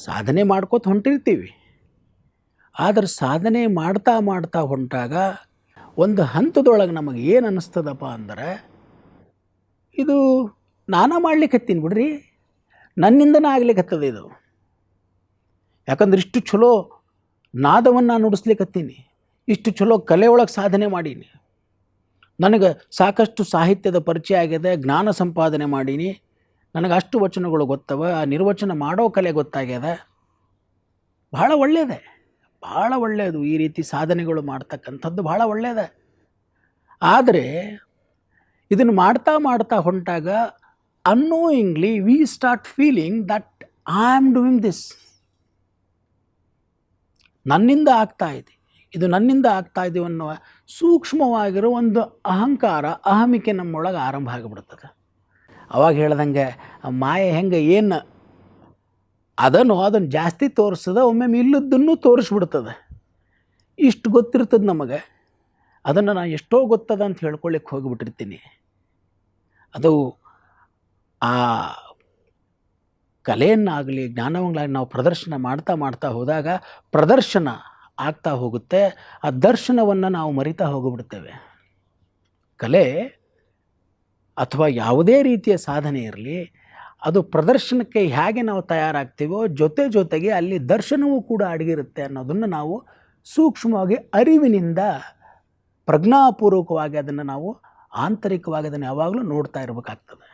ಸಾಧನೆ ಮಾಡ್ಕೋತ ಹೊಂಟಿರ್ತೀವಿ. ಆದರೆ ಸಾಧನೆ ಮಾಡ್ತಾ ಮಾಡ್ತಾ ಹೊಂಟಾಗ ಒಂದು ಹಂತದೊಳಗೆ ನಮಗೆ ಏನು ಅನ್ನಿಸ್ತದಪ್ಪ ಅಂದ್ರೆ, ಇದು ನಾನಾ ಮಾಡ್ಲಿಕ್ಕತ್ತೀನಿ ಬಿಡ್ರಿ, ನನ್ನಿಂದನೇ ಆಗ್ಲಿಕ್ಕತ್ತದ ಇದು. ಯಾಕಂದ್ರೆ ಇಷ್ಟು ಚಲೋ ನಾದವನ್ನು ನುಡಿಸ್ಲಿಕ್ಕತ್ತೀನಿ, ಇಷ್ಟು ಚಲೋ ಕಲೆ ಒಳಗೆ ಸಾಧನೆ ಮಾಡೀನಿ, ನನಗೆ ಸಾಕಷ್ಟು ಸಾಹಿತ್ಯದ ಪರಿಚಯ ಆಗಿದೆ, ಜ್ಞಾನ ಸಂಪಾದನೆ ಮಾಡೀನಿ, ನನಗೆ ಅಷ್ಟು ವಚನಗಳು ಗೊತ್ತವ, ಆ ನಿರ್ವಚನ ಮಾಡೋ ಕಲೆ ಗೊತ್ತಾಗ್ಯದ. ಭಾಳ ಒಳ್ಳೆಯದೇ, ಭಾಳ ಒಳ್ಳೆಯದು. ಈ ರೀತಿ ಸಾಧನೆಗಳು ಮಾಡ್ತಕ್ಕಂಥದ್ದು ಭಾಳ ಒಳ್ಳೆಯದೇ. ಆದರೆ ಇದನ್ನು ಮಾಡ್ತಾ ಮಾಡ್ತಾ ಹೊಂಟಾಗ unknowingly we start feeling that I am doing this. ನನ್ನಿಂದ ಆಗ್ತಾ ಇದೆ, ಇದು ನನ್ನಿಂದ ಆಗ್ತಾ ಇದೆ ಅನ್ನುವ ಸೂಕ್ಷ್ಮವಾಗಿರೋ ಒಂದು ಅಹಂಕಾರ, ಅಹಮಿಕೆ ನಮ್ಮೊಳಗೆ ಆರಂಭ ಆಗಿಬಿಡ್ತದೆ. ಅವಾಗ ಹೇಳ್ದಂಗೆ ಮಾಯೆ ಹೆಂಗೆ ಏನು ಅದನ್ನು ಜಾಸ್ತಿ ತೋರಿಸ್ತದೆ, ಒಮ್ಮೆ ಇಲ್ಲದನ್ನು ತೋರಿಸ್ಬಿಡ್ತದೆ. ಇಷ್ಟು ಗೊತ್ತಿರ್ತದೆ ನಮಗೆ, ಅದನ್ನು ನಾನು ಎಷ್ಟೋ ಗೊತ್ತದ ಅಂತ ಹೇಳ್ಕೊಳ್ಳಿಕ್ಕೆ ಹೋಗಿಬಿಟ್ಟಿರ್ತೀನಿ. ಅದು ಆ ಕಲೆಯನ್ನಾಗಲಿ ಜ್ಞಾನವಾಗಲಿ ನಾವು ಪ್ರದರ್ಶನ ಮಾಡ್ತಾ ಮಾಡ್ತಾ ಹೋದಾಗ ಪ್ರದರ್ಶನ ಆಗ್ತಾ ಹೋಗುತ್ತೆ, ಆ ದರ್ಶನವನ್ನು ನಾವು ಮರಿತಾ ಹೋಗಿಬಿಡ್ತೇವೆ. ಕಲೆ ಅಥವಾ ಯಾವುದೇ ರೀತಿಯ ಸಾಧನೆ ಇರಲಿ, ಅದು ಪ್ರದರ್ಶನಕ್ಕೆ ಹೇಗೆ ನಾವು ತಯಾರಾಗ್ತೀವೋ ಜೊತೆಗೆ ಅಲ್ಲಿ ದರ್ಶನವೂ ಕೂಡ ಅಡಗಿರುತ್ತೆ ಅನ್ನೋದನ್ನು ನಾವು ಸೂಕ್ಷ್ಮವಾಗಿ ಅರಿವಿನಿಂದ ಪ್ರಜ್ಞಾಪೂರ್ವಕವಾಗಿ ಅದನ್ನು ನಾವು ಆಂತರಿಕವಾಗಿ ಅದನ್ನು ಯಾವಾಗಲೂ ನೋಡ್ತಾ ಇರಬೇಕಾಗ್ತದೆ.